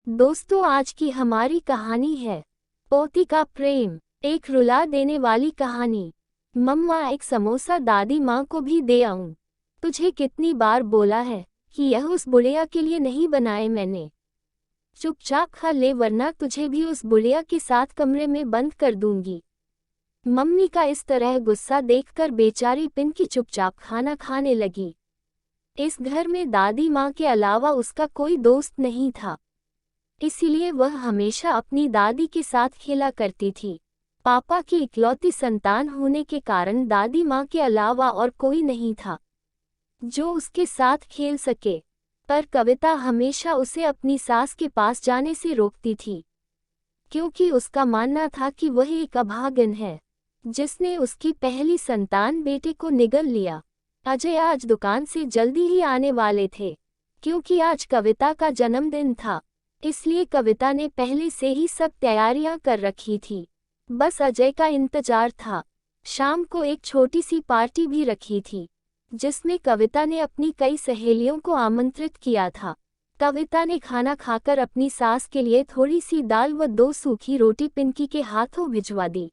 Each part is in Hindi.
दोस्तों, आज की हमारी कहानी है पोती का प्रेम। एक रुला देने वाली कहानी। मम्मा, एक समोसा दादी माँ को भी दे आऊं? तुझे कितनी बार बोला है कि यह उस बुढ़िया के लिए नहीं बनाए मैंने। चुपचाप खा ले वरना तुझे भी उस बुढ़िया के साथ कमरे में बंद कर दूंगी। मम्मी का इस तरह गुस्सा देखकर बेचारी पिंकी चुपचाप खाना खाने लगी। इस घर में दादी माँ के अलावा उसका कोई दोस्त नहीं था, इसीलिए वह हमेशा अपनी दादी के साथ खेला करती थी। पापा की इकलौती संतान होने के कारण दादी माँ के अलावा और कोई नहीं था जो उसके साथ खेल सके, पर कविता हमेशा उसे अपनी सास के पास जाने से रोकती थी, क्योंकि उसका मानना था कि वह एक अभागन है जिसने उसकी पहली संतान बेटे को निगल लिया। अजय आज दुकान से जल्दी ही आने वाले थे, क्योंकि आज कविता का जन्मदिन था, इसलिए कविता ने पहले से ही सब तैयारियां कर रखी थी। बस अजय का इंतजार था। शाम को एक छोटी सी पार्टी भी रखी थी, जिसमें कविता ने अपनी कई सहेलियों को आमंत्रित किया था। कविता ने खाना खाकर अपनी सास के लिए थोड़ी सी दाल व 2 सूखी रोटी पिंकी के हाथों भिजवा दी।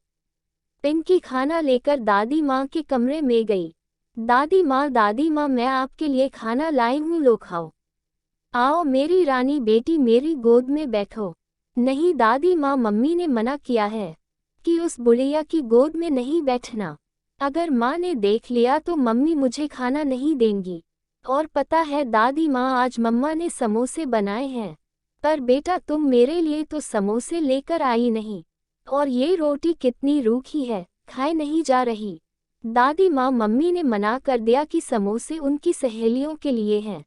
पिंकी खाना लेकर दादी माँ के कमरे में गई। दादी माँ, मैं आपके लिए खाना लाई हूँ, लो खाओ। आओ मेरी रानी बेटी, मेरी गोद में बैठो। नहीं दादी माँ, मम्मी ने मना किया है कि उस बुढ़िया की गोद में नहीं बैठना। अगर माँ ने देख लिया तो मम्मी मुझे खाना नहीं देंगी। और पता है दादी माँ, आज मम्मा ने समोसे बनाए हैं, पर बेटा तुम मेरे लिए तो समोसे लेकर आई नहीं। और ये रोटी कितनी रूखी है, खाए नहीं जा रही। दादी माँ, मम्मी ने मना कर दिया कि समोसे उनकी सहेलियों के लिए हैं,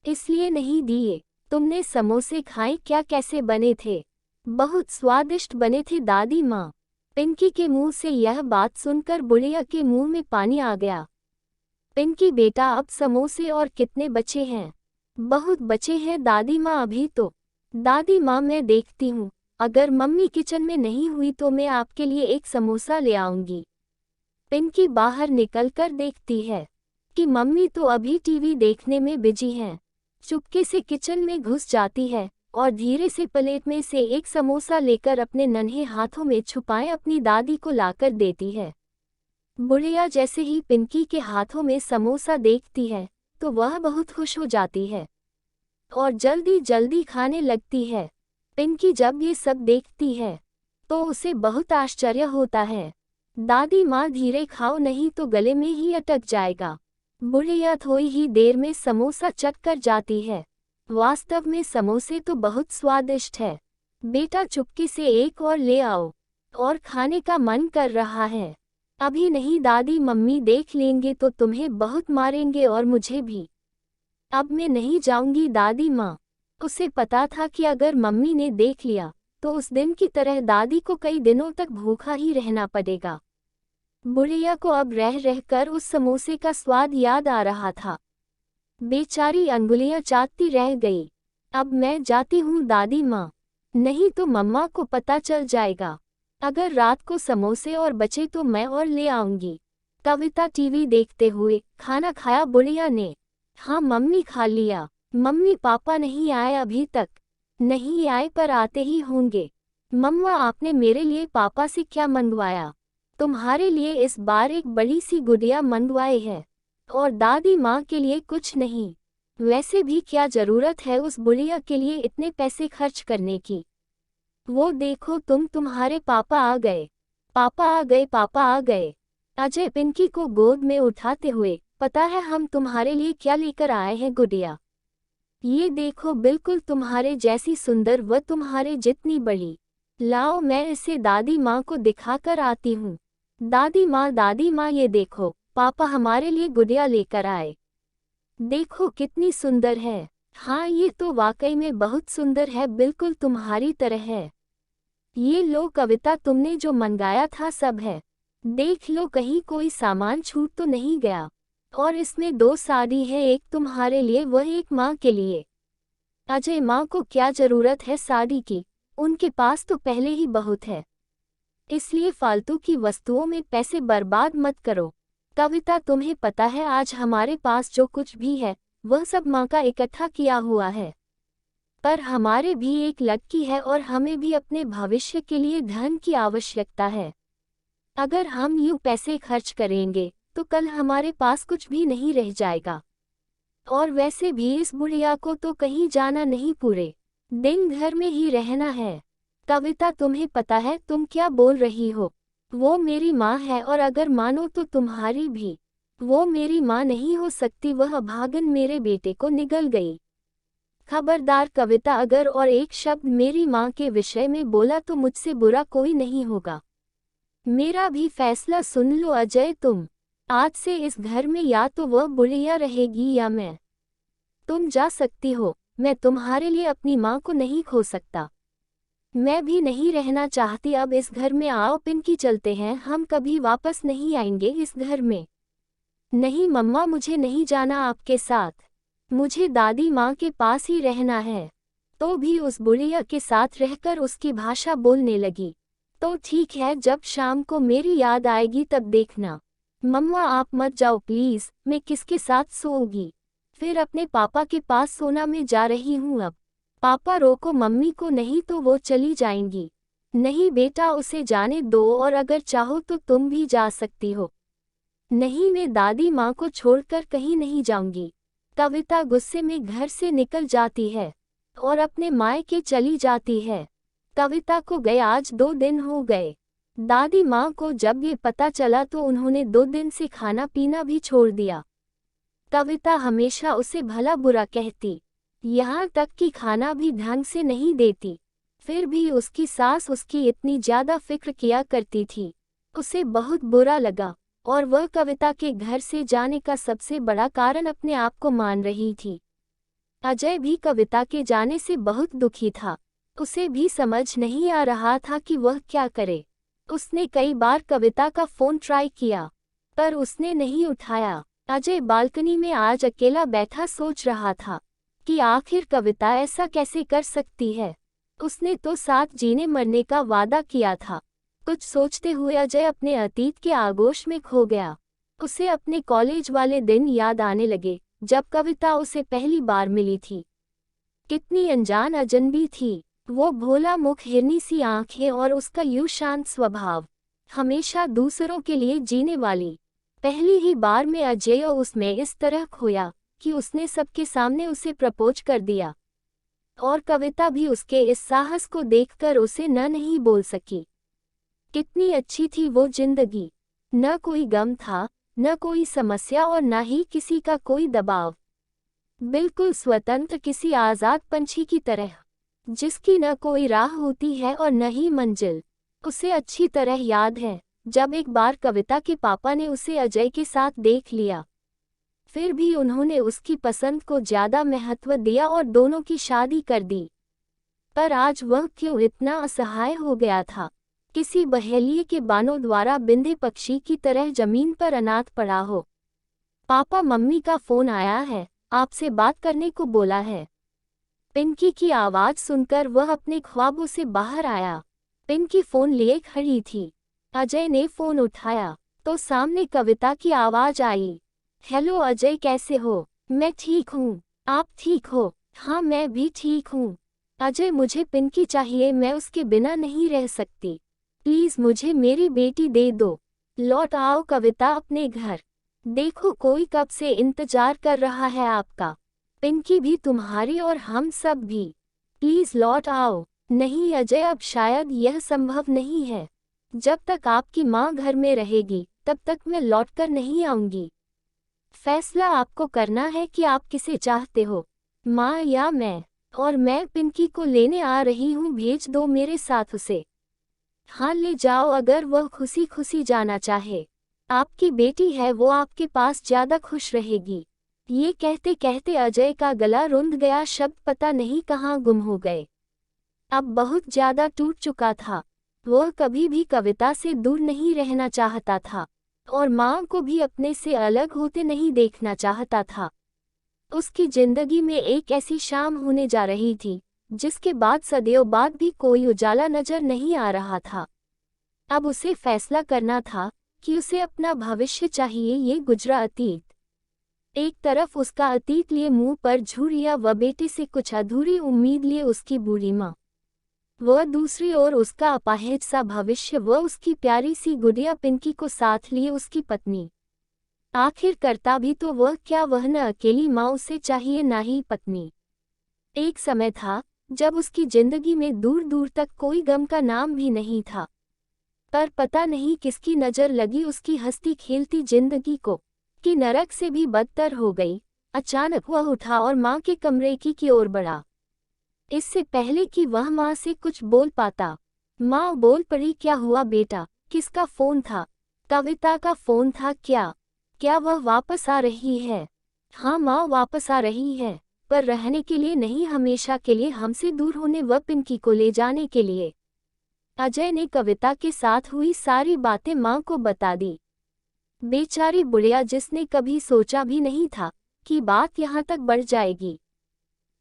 इसलिए नहीं दिए। तुमने समोसे खाए क्या, कैसे बने थे? बहुत स्वादिष्ट बने थे दादी माँ। पिंकी के मुंह से यह बात सुनकर बुढ़िया के मुंह में पानी आ गया। पिंकी बेटा, अब समोसे और कितने बचे हैं? बहुत बचे हैं दादी माँ, अभी तो। दादी माँ, मैं देखती हूँ, अगर मम्मी किचन में नहीं हुई तो मैं आपके लिए एक समोसा ले आऊंगी। पिंकी बाहर निकलकर देखती है कि मम्मी तो अभी टीवी देखने में बिजी हैं। चुपके से किचन में घुस जाती है और धीरे से प्लेट में से एक समोसा लेकर अपने नन्हे हाथों में छुपाए अपनी दादी को लाकर देती है। बुढ़िया जैसे ही पिंकी के हाथों में समोसा देखती है तो वह बहुत खुश हो जाती है और जल्दी जल्दी खाने लगती है। पिंकी जब ये सब देखती है तो उसे बहुत आश्चर्य होता है। दादी माँ, धीरे खाओ नहीं तो गले में ही अटक जाएगा। बुढ़िया थोड़ी ही देर में समोसा चट कर जाती है। वास्तव में समोसे तो बहुत स्वादिष्ट है। बेटा चुपके से एक और ले आओ, और खाने का मन कर रहा है। अभी नहीं दादी, मम्मी देख लेंगे तो तुम्हें बहुत मारेंगे और मुझे भी। अब मैं नहीं जाऊंगी दादी माँ। उसे पता था कि अगर मम्मी ने देख लिया तो उस दिन की तरह दादी को कई दिनों तक भूखा ही रहना पड़ेगा। बुढ़िया को अब रह रहकर उस समोसे का स्वाद याद आ रहा था। बेचारी अंगुलियां चाटती रह गई। अब मैं जाती हूँ दादी माँ, नहीं तो मम्मा को पता चल जाएगा। अगर रात को समोसे और बचे तो मैं और ले आऊंगी। कविता टीवी देखते हुए खाना खाया बुढ़िया ने। हाँ मम्मी, खा लिया। मम्मी, पापा नहीं आए अभी तक? नहीं आए, पर आते ही होंगे। मम्मा, आपने मेरे लिए पापा से क्या मंगवाया? तुम्हारे लिए इस बार एक बड़ी सी गुड़िया मंगवाई है, और दादी माँ के लिए कुछ नहीं। वैसे भी क्या जरूरत है उस बुढ़िया के लिए इतने पैसे खर्च करने की? वो देखो तुम्हारे पापा आ गए। पापा आ गए, पापा आ गए। अजय पिंकी को गोद में उठाते हुए, पता है हम तुम्हारे लिए क्या लेकर आए हैं गुड़िया? ये देखो, बिल्कुल तुम्हारे जैसी सुंदर व तुम्हारे जितनी बड़ी। लाओ मैं इसे दादी माँ को दिखाकर आती हूँ। दादी माँ, ये देखो, पापा हमारे लिए गुड़िया लेकर आए। देखो कितनी सुंदर है। हाँ, ये तो वाकई में बहुत सुंदर है, बिल्कुल तुम्हारी तरह है। ये लो कविता, तुमने जो मंगाया था सब है। देख लो कहीं कोई सामान छूट तो नहीं गया। और इसमें 2 साड़ी है, एक तुम्हारे लिए वह एक माँ के लिए। अजय, माँ को क्या जरूरत है साड़ी की? उनके पास तो पहले ही बहुत है, इसलिए फालतू की वस्तुओं में पैसे बर्बाद मत करो। कविता, तुम्हें पता है आज हमारे पास जो कुछ भी है वह सब माँ का इकट्ठा किया हुआ है। पर हमारे भी एक लड़की है और हमें भी अपने भविष्य के लिए धन की आवश्यकता है। अगर हम यूं पैसे खर्च करेंगे तो कल हमारे पास कुछ भी नहीं रह जाएगा। और वैसे भी इस बुढ़िया को तो कहीं जाना नहीं, पूरे दिन घर में ही रहना है। कविता, तुम्हें पता है तुम क्या बोल रही हो? वो मेरी माँ है और अगर मानो तो तुम्हारी भी। वो मेरी माँ नहीं हो सकती, वह अभागन मेरे बेटे को निगल गई। खबरदार कविता, अगर और एक शब्द मेरी माँ के विषय में बोला तो मुझसे बुरा कोई नहीं होगा। मेरा भी फैसला सुन लो अजय, तुम आज से इस घर में या तो वह बुढ़िया रहेगी या मैं। तुम जा सकती हो, मैं तुम्हारे लिए अपनी माँ को नहीं खो सकता। मैं भी नहीं रहना चाहती अब इस घर में। आओ पिंकी, चलते हैं, हम कभी वापस नहीं आएंगे इस घर में। नहीं मम्मा, मुझे नहीं जाना आपके साथ, मुझे दादी माँ के पास ही रहना है। तो भी उस बुढ़िया के साथ रहकर उसकी भाषा बोलने लगी। तो ठीक है, जब शाम को मेरी याद आएगी तब देखना। मम्मा आप मत जाओ प्लीज, मैं किसके साथ सोऊंगी? फिर अपने पापा के पास सोना, मैं जा रही हूँ अब। पापा रोको मम्मी को, नहीं तो वो चली जाएंगी। नहीं बेटा, उसे जाने दो, और अगर चाहो तो तुम भी जा सकती हो। नहीं, मैं दादी माँ को छोड़कर कहीं नहीं जाऊंगी। कविता गुस्से में घर से निकल जाती है और अपने मायके चली जाती है। कविता को गए आज 2 दिन हो गए। दादी माँ को जब ये पता चला तो उन्होंने 2 दिन से खाना पीना भी छोड़ दिया। कविता हमेशा उसे भला बुरा कहती, यहाँ तक कि खाना भी ढंग से नहीं देती। फिर भी उसकी सास उसकी इतनी ज्यादा फिक्र किया करती थी। उसे बहुत बुरा लगा और वह कविता के घर से जाने का सबसे बड़ा कारण अपने आप को मान रही थी। अजय भी कविता के जाने से बहुत दुखी था। उसे भी समझ नहीं आ रहा था कि वह क्या करे। उसने कई बार कविता का फोन ट्राई किया पर उसने नहीं उठाया। अजय बालकनी में आज अकेला बैठा सोच रहा था कि आखिर कविता ऐसा कैसे कर सकती है। उसने तो साथ जीने मरने का वादा किया था। कुछ सोचते हुए अजय अपने अतीत के आगोश में खो गया। उसे अपने कॉलेज वाले दिन याद आने लगे जब कविता उसे पहली बार मिली थी। कितनी अनजान अजनबी थी वो, भोला मुख, हिरनी सी आंखें और उसका यूं शांत स्वभाव। हमेशा दूसरों के लिए जीने वाली। पहली ही बार में अजय उसमें इस तरह खोया कि उसने सबके सामने उसे प्रपोज कर दिया। और कविता भी उसके इस साहस को देखकर उसे न नहीं बोल सकी। कितनी अच्छी थी वो जिंदगी। न कोई गम था, न कोई समस्या और न ही किसी का कोई दबाव। बिल्कुल स्वतंत्र, किसी आजाद पंछी की तरह, जिसकी न कोई राह होती है और न ही मंजिल। उसे अच्छी तरह याद है जब एक बार कविता के पापा ने उसे अजय के साथ देख लिया। फिर भी उन्होंने उसकी पसंद को ज्यादा महत्व दिया और दोनों की शादी कर दी। पर आज वह क्यों इतना असहाय हो गया था, किसी बहेलिए के बानों द्वारा बिंधे पक्षी की तरह जमीन पर अनाथ पड़ा हो। पापा, मम्मी का फोन आया है, आपसे बात करने को बोला है। पिंकी की आवाज सुनकर वह अपने ख्वाबों से बाहर आया। पिंकी फोन लिए खड़ी थी। अजय ने फोन उठाया तो सामने कविता की आवाज आई। हेलो अजय, कैसे हो? मैं ठीक हूँ, आप ठीक हो? हाँ मैं भी ठीक हूँ। अजय, मुझे पिंकी चाहिए, मैं उसके बिना नहीं रह सकती। प्लीज मुझे मेरी बेटी दे दो। लौट आओ कविता अपने घर। देखो कोई कब से इंतजार कर रहा है आपका। पिंकी भी तुम्हारी और हम सब भी। प्लीज लौट आओ। नहीं अजय, अब शायद यह संभव नहीं है। जब तक आपकी माँ घर में रहेगी तब तक मैं लौटकर नहीं आऊंगी। फैसला आपको करना है कि आप किसे चाहते हो, माँ या मैं। और मैं पिंकी को लेने आ रही हूँ, भेज दो मेरे साथ उसे। हाँ ले जाओ, अगर वह खुशी खुशी जाना चाहे। आपकी बेटी है, वो आपके पास ज्यादा खुश रहेगी। ये कहते कहते अजय का गला रुंध गया, शब्द पता नहीं कहाँ गुम हो गए। अब बहुत ज्यादा टूट चुका था। वह कभी भी कविता से दूर नहीं रहना चाहता था और माँ को भी अपने से अलग होते नहीं देखना चाहता था। उसकी जिंदगी में एक ऐसी शाम होने जा रही थी जिसके बाद सदियों बाद भी कोई उजाला नजर नहीं आ रहा था। अब उसे फैसला करना था कि उसे अपना भविष्य चाहिए, ये गुजरा अतीत एक तरफ उसका अतीत लिए मुंह पर झुर्रियां व बेटे से कुछ अधूरी उम्मीद लिए उसकी बूढ़ी माँ, वह दूसरी ओर उसका अपाहिज सा भविष्य व उसकी प्यारी सी गुड़िया पिंकी को साथ लिए उसकी पत्नी। आखिर करता भी तो वह क्या, वह न अकेली माँ उसे चाहिए ना ही पत्नी। एक समय था जब उसकी जिंदगी में दूर दूर तक कोई गम का नाम भी नहीं था, पर पता नहीं किसकी नज़र लगी उसकी हंसती खेलती जिंदगी को कि नरक से भी बदतर हो गई। अचानक वह उठा और माँ के कमरे की ओर बढ़ा। इससे पहले कि वह माँ से कुछ बोल पाता, माँ बोल पड़ी, क्या हुआ बेटा, किसका फोन था? कविता का फोन था। क्या वह वापस आ रही है? हाँ माँ, वापस आ रही है, पर रहने के लिए नहीं, हमेशा के लिए हमसे दूर होने व पिंकी को ले जाने के लिए। अजय ने कविता के साथ हुई सारी बातें माँ को बता दी। बेचारी बुढ़िया, जिसने कभी सोचा भी नहीं था कि बात यहाँ तक बढ़ जाएगी,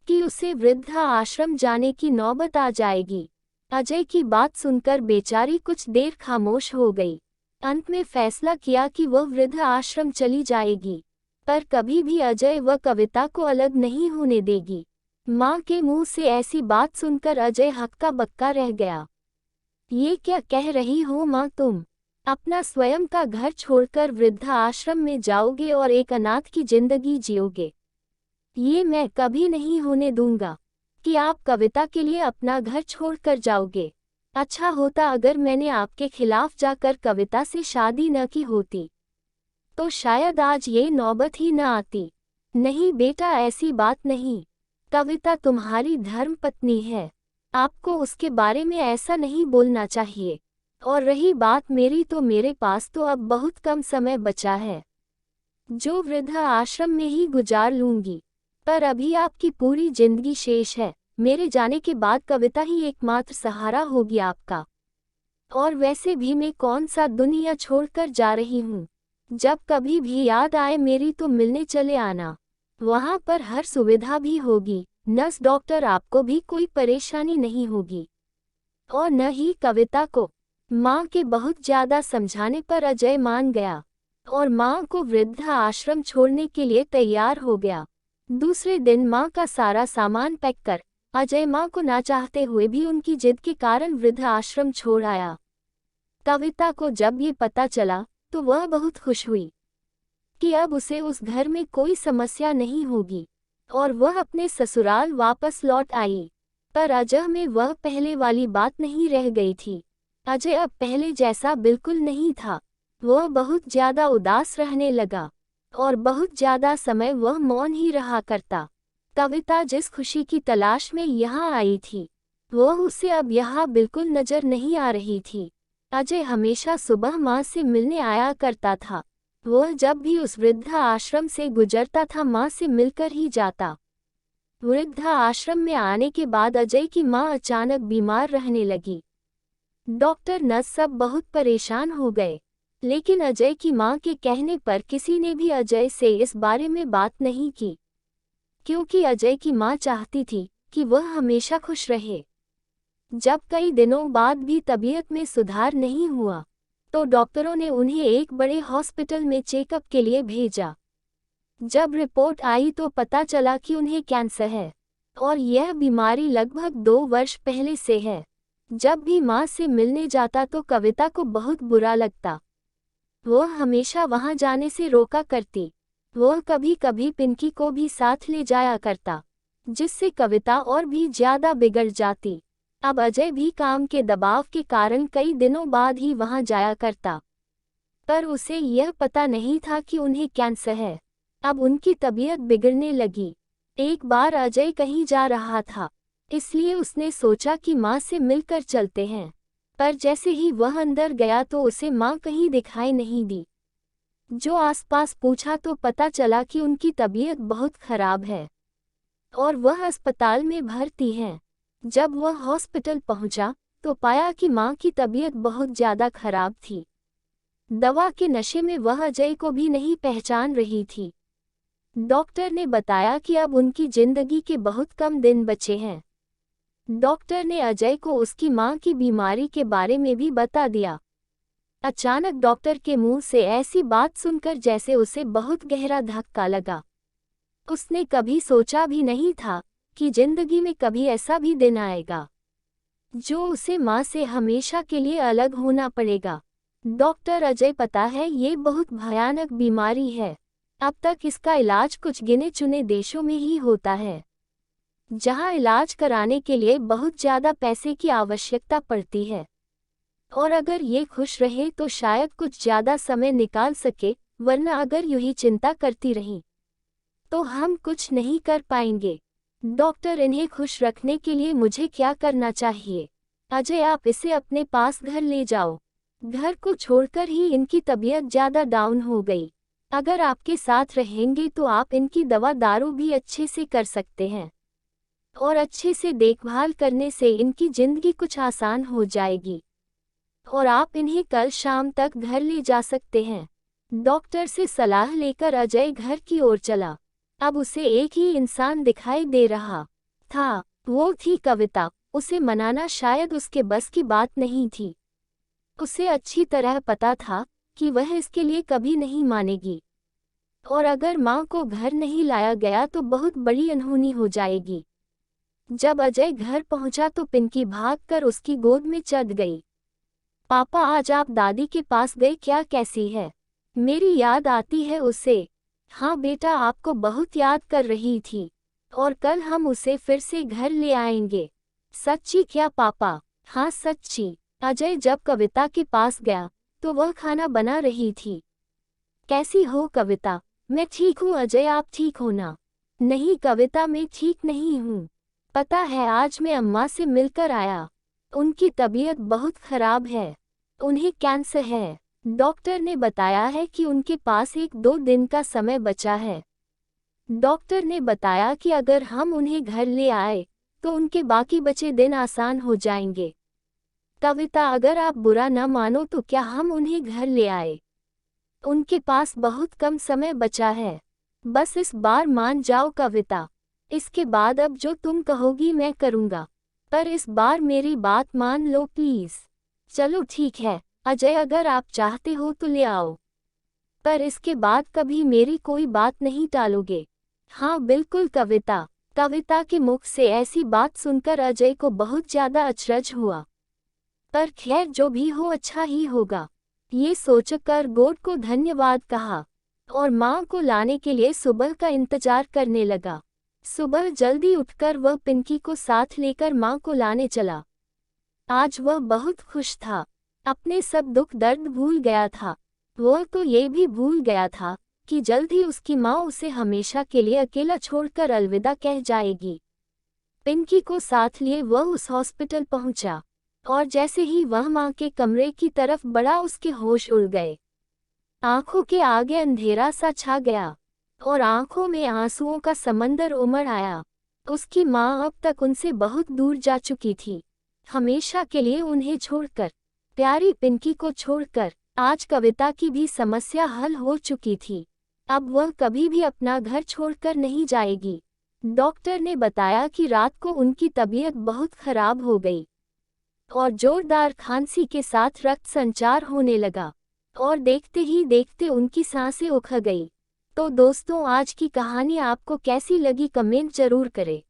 कि उसे वृद्धा आश्रम जाने की नौबत आ जाएगी। अजय की बात सुनकर बेचारी कुछ देर खामोश हो गई। अंत में फैसला किया कि वह वृद्ध आश्रम चली जाएगी, पर कभी भी अजय व कविता को अलग नहीं होने देगी। माँ के मुंह से ऐसी बात सुनकर अजय हक्का बक्का रह गया। ये क्या कह रही हो माँ, तुम अपना स्वयं का घर छोड़कर वृद्धा आश्रम में जाओगे और एक अनाथ की जिंदगी जियोगे? ये मैं कभी नहीं होने दूंगा कि आप कविता के लिए अपना घर छोड़कर जाओगे। अच्छा होता अगर मैंने आपके खिलाफ जाकर कविता से शादी न की होती, तो शायद आज ये नौबत ही न आती। नहीं बेटा, ऐसी बात नहीं। कविता तुम्हारी धर्मपत्नी है, आपको उसके बारे में ऐसा नहीं बोलना चाहिए। और रही बात मेरी, तो मेरे पास तो अब बहुत कम समय बचा है, जो वृद्धा आश्रम में ही गुजार लूंगी। पर अभी आपकी पूरी जिंदगी शेष है। मेरे जाने के बाद कविता ही एकमात्र सहारा होगी आपका। और वैसे भी मैं कौन सा दुनिया छोड़कर जा रही हूँ। जब कभी भी याद आए मेरी तो मिलने चले आना, वहाँ पर हर सुविधा भी होगी, नर्स डॉक्टर, आपको भी कोई परेशानी नहीं होगी और न ही कविता को। माँ के बहुत ज्यादा समझाने पर अजय मान गया और माँ को वृद्धा आश्रम छोड़ने के लिए तैयार हो गया। दूसरे दिन माँ का सारा सामान पैक कर अजय माँ को ना चाहते हुए भी उनकी जिद के कारण वृद्धा आश्रम छोड़ आया। कविता को जब ये पता चला तो वह बहुत खुश हुई कि अब उसे उस घर में कोई समस्या नहीं होगी और वह अपने ससुराल वापस लौट आई। पर अजय में वह पहले वाली बात नहीं रह गई थी। अजय अब पहले जैसा बिल्कुल नहीं था। वह बहुत ज्यादा उदास रहने लगा और बहुत ज्यादा समय वह मौन ही रहा करता। कविता जिस खुशी की तलाश में यहाँ आई थी, वह उसे अब यहाँ बिल्कुल नजर नहीं आ रही थी। अजय हमेशा सुबह माँ से मिलने आया करता था। वह जब भी उस वृद्धा आश्रम से गुजरता था, माँ से मिलकर ही जाता। वृद्धा आश्रम में आने के बाद अजय की माँ अचानक बीमार रहने लगी। डॉक्टर नर्स सब बहुत परेशान हो गए, लेकिन अजय की माँ के कहने पर किसी ने भी अजय से इस बारे में बात नहीं की, क्योंकि अजय की माँ चाहती थी कि वह हमेशा खुश रहे। जब कई दिनों बाद भी तबीयत में सुधार नहीं हुआ, तो डॉक्टरों ने उन्हें एक बड़े हॉस्पिटल में चेकअप के लिए भेजा। जब रिपोर्ट आई तो पता चला कि उन्हें कैंसर है और यह बीमारी लगभग 2 वर्ष पहले से है। जब भी माँ से मिलने जाता तो कविता को बहुत बुरा लगता। वह हमेशा वहाँ जाने से रोका करती। वह कभी कभी पिंकी को भी साथ ले जाया करता, जिससे कविता और भी ज्यादा बिगड़ जाती। अब अजय भी काम के दबाव के कारण कई दिनों बाद ही वहां जाया करता, पर उसे यह पता नहीं था कि उन्हें कैंसर है। अब उनकी तबीयत बिगड़ने लगी। एक बार अजय कहीं जा रहा था, इसलिए उसने सोचा कि माँ से मिलकर चलते हैं, पर जैसे ही वह अंदर गया तो उसे माँ कहीं दिखाई नहीं दी। जो आसपास पूछा तो पता चला कि उनकी तबीयत बहुत खराब है और वह अस्पताल में भर्ती हैं। जब वह हॉस्पिटल पहुंचा तो पाया कि माँ की तबीयत बहुत ज़्यादा खराब थी। दवा के नशे में वह अजय को भी नहीं पहचान रही थी। डॉक्टर ने बताया कि अब उनकी जिंदगी के बहुत कम दिन बचे हैं। डॉक्टर ने अजय को उसकी माँ की बीमारी के बारे में भी बता दिया। अचानक डॉक्टर के मुंह से ऐसी बात सुनकर जैसे उसे बहुत गहरा धक्का लगा। उसने कभी सोचा भी नहीं था कि जिंदगी में कभी ऐसा भी दिन आएगा जो उसे माँ से हमेशा के लिए अलग होना पड़ेगा। डॉक्टर अजय, पता है ये बहुत भयानक बीमारी है। अब तक इसका इलाज कुछ गिने चुने देशों में ही होता है, जहां इलाज कराने के लिए बहुत ज़्यादा पैसे की आवश्यकता पड़ती है। और अगर ये खुश रहे तो शायद कुछ ज़्यादा समय निकाल सके, वरना अगर यूं ही चिंता करती रही तो हम कुछ नहीं कर पाएंगे। डॉक्टर, इन्हें खुश रखने के लिए मुझे क्या करना चाहिए? अजय, आप इसे अपने पास घर ले जाओ। घर को छोड़कर ही इनकी तबीयत ज़्यादा डाउन हो गई। अगर आपके साथ रहेंगे तो आप इनकी दवा दारू भी अच्छे से कर सकते हैं और अच्छे से देखभाल करने से इनकी जिंदगी कुछ आसान हो जाएगी और आप इन्हें कल शाम तक घर ले जा सकते हैं। डॉक्टर से सलाह लेकर अजय घर की ओर चला। अब उसे एक ही इंसान दिखाई दे रहा था, वो थी कविता। उसे मनाना शायद उसके बस की बात नहीं थी। उसे अच्छी तरह पता था कि वह इसके लिए कभी नहीं मानेगी और अगर माँ को घर नहीं लाया गया तो बहुत बड़ी अनहोनी हो जाएगी। जब अजय घर पहुंचा तो पिंकी भागकर उसकी गोद में चढ़ गई। पापा, आज आप दादी के पास गए क्या? कैसी है? मेरी याद आती है उसे। हाँ बेटा, आपको बहुत याद कर रही थी और कल हम उसे फिर से घर ले आएंगे। सच्ची? क्या पापा? हाँ सच्ची। अजय जब कविता के पास गया तो वह खाना बना रही थी। कैसी हो कविता? मैं ठीक हूँ अजय, आप ठीक हो ना? नहीं कविता, मैं ठीक नहीं हूँ। पता है, आज मैं अम्मा से मिलकर आया। उनकी तबीयत बहुत खराब है, उन्हें कैंसर है। डॉक्टर ने बताया है कि उनके पास 1-2 दिन का समय बचा है। डॉक्टर ने बताया कि अगर हम उन्हें घर ले आए तो उनके बाकी बचे दिन आसान हो जाएंगे। कविता, अगर आप बुरा न मानो तो क्या हम उन्हें घर ले आए? उनके पास बहुत कम समय बचा है, बस इस बार मान जाओ कविता। इसके बाद अब जो तुम कहोगी मैं करूँगा, पर इस बार मेरी बात मान लो प्लीज़। चलो ठीक है अजय, अगर आप चाहते हो तो ले आओ, पर इसके बाद कभी मेरी कोई बात नहीं टालोगे? हाँ बिल्कुल कविता। कविता के मुख से ऐसी बात सुनकर अजय को बहुत ज़्यादा अचरज हुआ, पर खैर जो भी हो अच्छा ही होगा, ये सोचकर गॉड को धन्यवाद कहा और माँ को लाने के लिए सुबह का इंतजार करने लगा। सुबह जल्दी उठकर वह पिंकी को साथ लेकर माँ को लाने चला। आज वह बहुत खुश था, अपने सब दुख दर्द भूल गया था। वह तो ये भी भूल गया था कि जल्द ही उसकी माँ उसे हमेशा के लिए अकेला छोड़कर अलविदा कह जाएगी। पिंकी को साथ लिए वह उस हॉस्पिटल पहुंचा और जैसे ही वह माँ के कमरे की तरफ बढ़ा उसके होश उड़ गए। आंखों के आगे अंधेरा सा छा गया और आंखों में आंसुओं का समंदर उमड़ आया। उसकी माँ अब तक उनसे बहुत दूर जा चुकी थी, हमेशा के लिए उन्हें छोड़कर, प्यारी पिंकी को छोड़कर। आज कविता की भी समस्या हल हो चुकी थी, अब वह कभी भी अपना घर छोड़कर नहीं जाएगी। डॉक्टर ने बताया कि रात को उनकी तबीयत बहुत खराब हो गई और जोरदार खांसी के साथ रक्त संचार होने लगा और देखते ही देखते उनकी सांसें उखड़ गई। तो दोस्तों, आज की कहानी आपको कैसी लगी कमेंट जरूर करें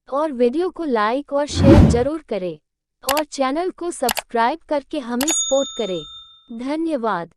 और वीडियो को लाइक और शेयर जरूर करें और चैनल को सब्सक्राइब करके हमें सपोर्ट करें। धन्यवाद।